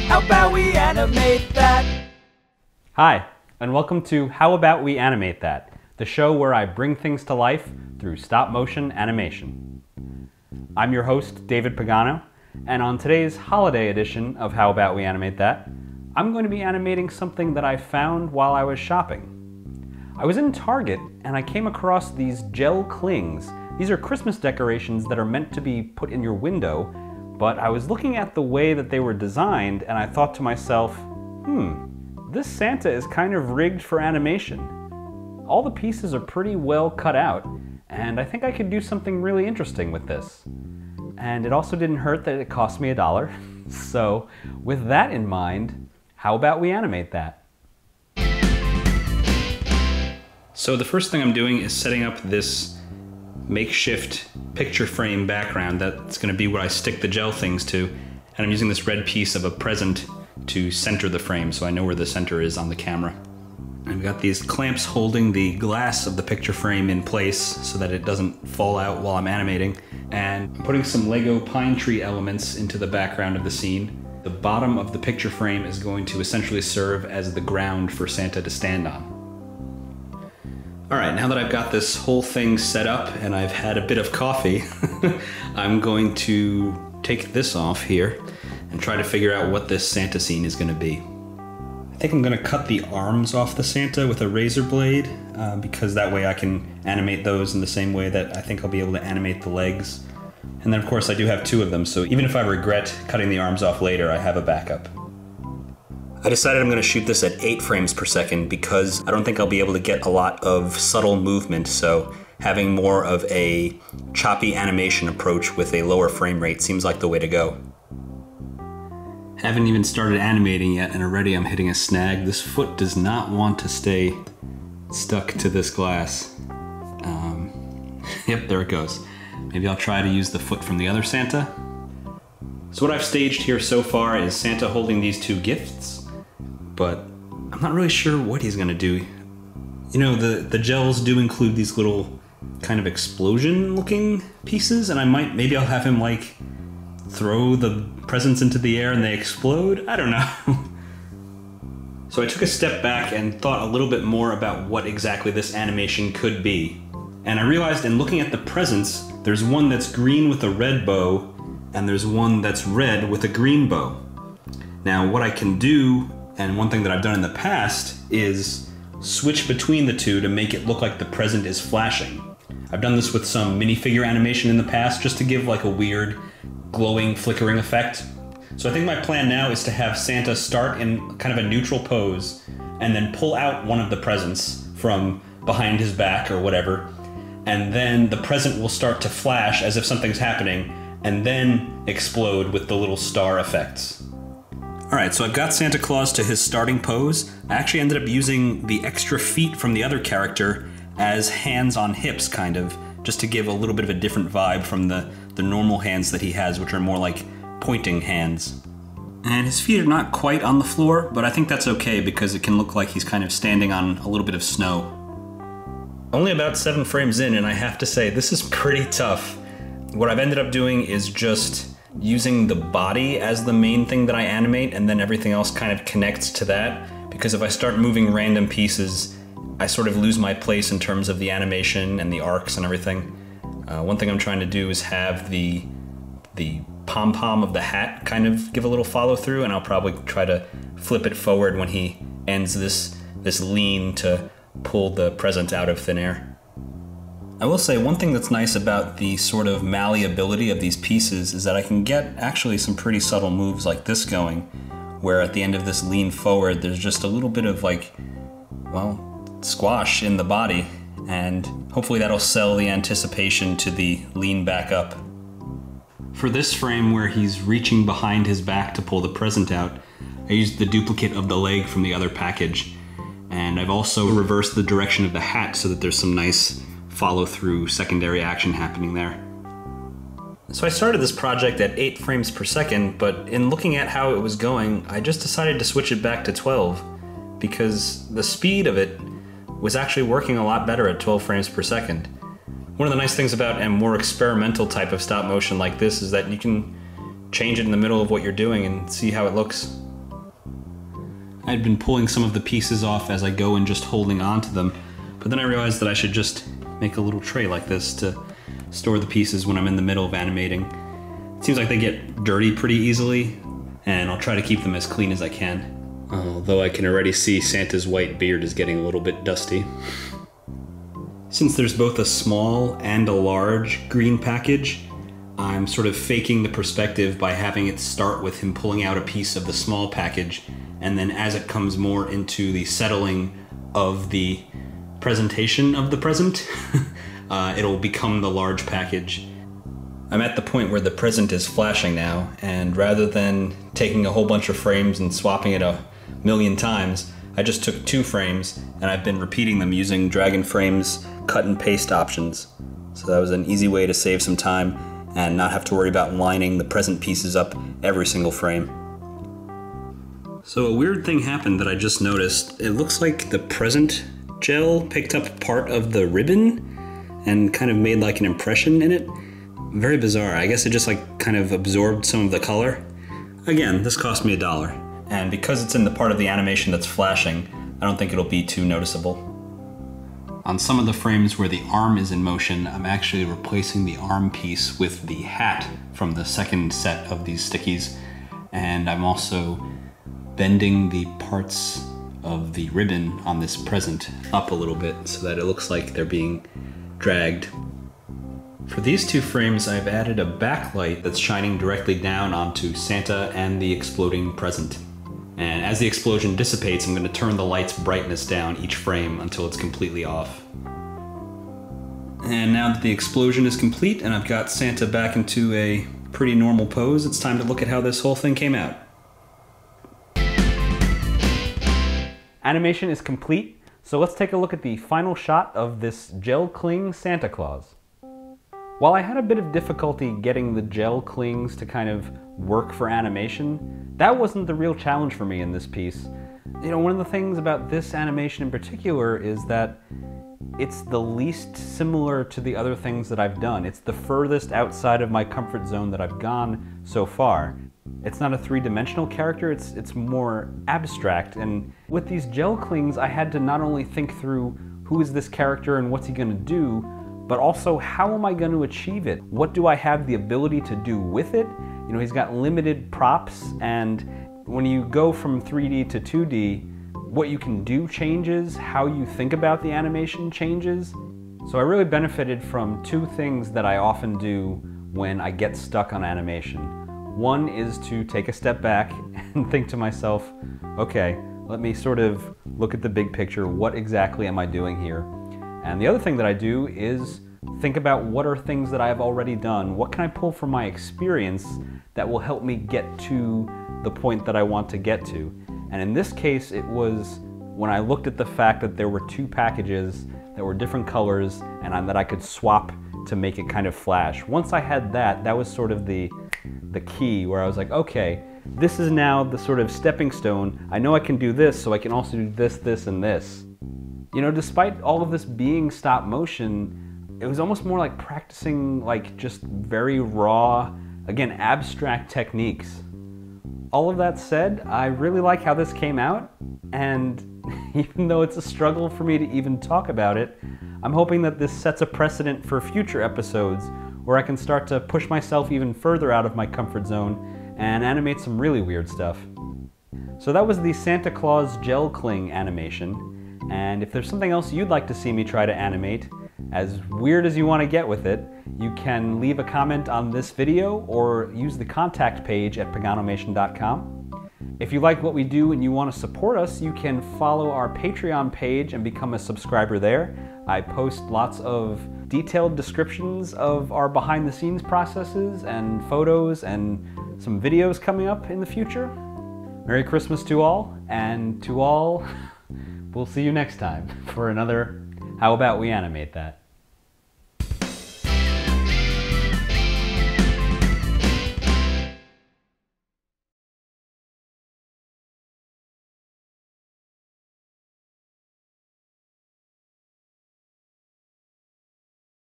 How about we animate that? Hi, and welcome to How About We Animate That, the show where I bring things to life through stop-motion animation. I'm your host, David Pagano, and on today's holiday edition of How About We Animate That, I'm going to be animating something that I found while I was shopping. I was in Target and I came across these gel clings. These are Christmas decorations that are meant to be put in your window, but I was looking at the way that they were designed and I thought to myself, this Santa is kind of rigged for animation. All the pieces are pretty well cut out, and I think I could do something really interesting with this. And it also didn't hurt that it cost me $1. So with that in mind, how about we animate that? So the first thing I'm doing is setting up this makeshift picture frame background that's going to be what I stick the gel things to, and I'm using this red piece of a present to center the frame so I know where the center is on the camera. I've got these clamps holding the glass of the picture frame in place so that it doesn't fall out while I'm animating, and I'm putting some Lego pine tree elements into the background of the scene. The bottom of the picture frame is going to essentially serve as the ground for Santa to stand on. Alright, now that I've got this whole thing set up and I've had a bit of coffee, I'm going to take this off here and try to figure out what this Santa scene is going to be. I think I'm going to cut the arms off the Santa with a razor blade, because that way I can animate those in the same way that I think I'll be able to animate the legs. And then of course I do have two of them, so even if I regret cutting the arms off later, I have a backup. I decided I'm going to shoot this at 8 frames per second because I don't think I'll be able to get a lot of subtle movement, so having more of a choppy animation approach with a lower frame rate seems like the way to go. Haven't even started animating yet and already I'm hitting a snag. This foot does not want to stay stuck to this glass. Yep, there it goes. Maybe I'll try to use the foot from the other Santa. So what I've staged here so far is Santa holding these two gifts, but I'm not really sure what he's gonna do. You know, the gels do include these little kind of explosion looking pieces, and maybe I'll have him like throw the presents into the air and they explode? I don't know. So I took a step back and thought a little bit more about what exactly this animation could be. And I realized in looking at the presents, there's one that's green with a red bow, and there's one that's red with a green bow. Now what I can do, and one thing that I've done in the past, is switch between the two to make it look like the present is flashing. I've done this with some minifigure animation in the past just to give like a weird glowing, flickering effect. So I think my plan now is to have Santa start in kind of a neutral pose and then pull out one of the presents from behind his back or whatever, and then the present will start to flash as if something's happening and then explode with the little star effects. Alright, so I've got Santa Claus to his starting pose. I actually ended up using the extra feet from the other character as hands on hips, kind of, just to give a little bit of a different vibe from the normal hands that he has, which are more like pointing hands. And his feet are not quite on the floor, but I think that's okay because it can look like he's kind of standing on a little bit of snow. Only about 7 frames in, and I have to say, this is pretty tough. What I've ended up doing is just using the body as the main thing that I animate, and then everything else kind of connects to that, because if I start moving random pieces, I sort of lose my place in terms of the animation and the arcs and everything. One thing I'm trying to do is have the pom-pom of the hat kind of give a little follow through, and I'll probably try to flip it forward when he ends this lean to pull the present out of thin air. I will say one thing that's nice about the sort of malleability of these pieces is that I can get actually some pretty subtle moves like this going, where at the end of this lean forward there's just a little bit of like, well, squash in the body, and hopefully that'll sell the anticipation to the lean back up. For this frame where he's reaching behind his back to pull the present out, I used the duplicate of the leg from the other package, and I've also reversed the direction of the hat so that there's some nice follow-through secondary action happening there. So I started this project at 8 frames per second, but in looking at how it was going, I just decided to switch it back to 12, because the speed of it was actually working a lot better at 12 frames per second. One of the nice things about a more experimental type of stop motion like this is that you can change it in the middle of what you're doing and see how it looks. I'd been pulling some of the pieces off as I go and just holding on to them, but then I realized that I should just make a little tray like this to store the pieces when I'm in the middle of animating. It seems like they get dirty pretty easily, and I'll try to keep them as clean as I can. Although I can already see Santa's white beard is getting a little bit dusty. Since there's both a small and a large green package, I'm sort of faking the perspective by having it start with him pulling out a piece of the small package, and then as it comes more into the settling of the presentation of the present, it'll become the large package. I'm at the point where the present is flashing now, and rather than taking a whole bunch of frames and swapping it a million times, I just took 2 frames and I've been repeating them using Dragon Frame's cut and paste options. So that was an easy way to save some time and not have to worry about lining the present pieces up every single frame. So a weird thing happened that I just noticed. It looks like the present gel picked up part of the ribbon and kind of made like an impression in it. Very bizarre. I guess it just like kind of absorbed some of the color. Again, this cost me $1. And because it's in the part of the animation that's flashing, I don't think it'll be too noticeable. On some of the frames where the arm is in motion, I'm actually replacing the arm piece with the hat from the second set of these stickies. And I'm also bending the parts of the ribbon on this present up a little bit so that it looks like they're being dragged. For these 2 frames, I've added a backlight that's shining directly down onto Santa and the exploding present. And as the explosion dissipates, I'm going to turn the light's brightness down each frame until it's completely off. And now that the explosion is complete and I've got Santa back into a pretty normal pose, it's time to look at how this whole thing came out. Animation is complete, so let's take a look at the final shot of this gel cling Santa Claus. While I had a bit of difficulty getting the gel clings to kind of work for animation, that wasn't the real challenge for me in this piece. You know, one of the things about this animation in particular is that it's the least similar to the other things that I've done. It's the furthest outside of my comfort zone that I've gone so far. It's not a 3-dimensional character, it's more abstract, and with these gel clings I had to not only think through who is this character and what's he gonna do, but also how am I going to achieve it? What do I have the ability to do with it? You know, he's got limited props, and when you go from 3D to 2D, what you can do changes, how you think about the animation changes. So I really benefited from 2 things that I often do when I get stuck on animation. One is to take a step back and think to myself, okay, let me sort of look at the big picture. What exactly am I doing here? And the other thing that I do is think about what are things that I've already done. What can I pull from my experience that will help me get to the point that I want to get to? And in this case, it was when I looked at the fact that there were 2 packages that were different colors and that I could swap to make it kind of flash. Once I had that, that was sort of the key where I was like, okay, this is now the sort of stepping stone. I know I can do this, so I can also do this, this, and this. You know, despite all of this being stop motion, it was almost more like practicing like just very raw, again, abstract techniques. All of that said, I really like how this came out, and even though it's a struggle for me to even talk about it, I'm hoping that this sets a precedent for future episodes where I can start to push myself even further out of my comfort zone and animate some really weird stuff. So that was the Santa Claus gel cling animation, and if there's something else you'd like to see me try to animate, as weird as you want to get with it, you can leave a comment on this video or use the contact page at Paganomation.com. If you like what we do and you want to support us, you can follow our Patreon page and become a subscriber there. I post lots of detailed descriptions of our behind-the-scenes processes and photos and some videos coming up in the future. Merry Christmas to all, and to all, we'll see you next time for another How About We Animate That.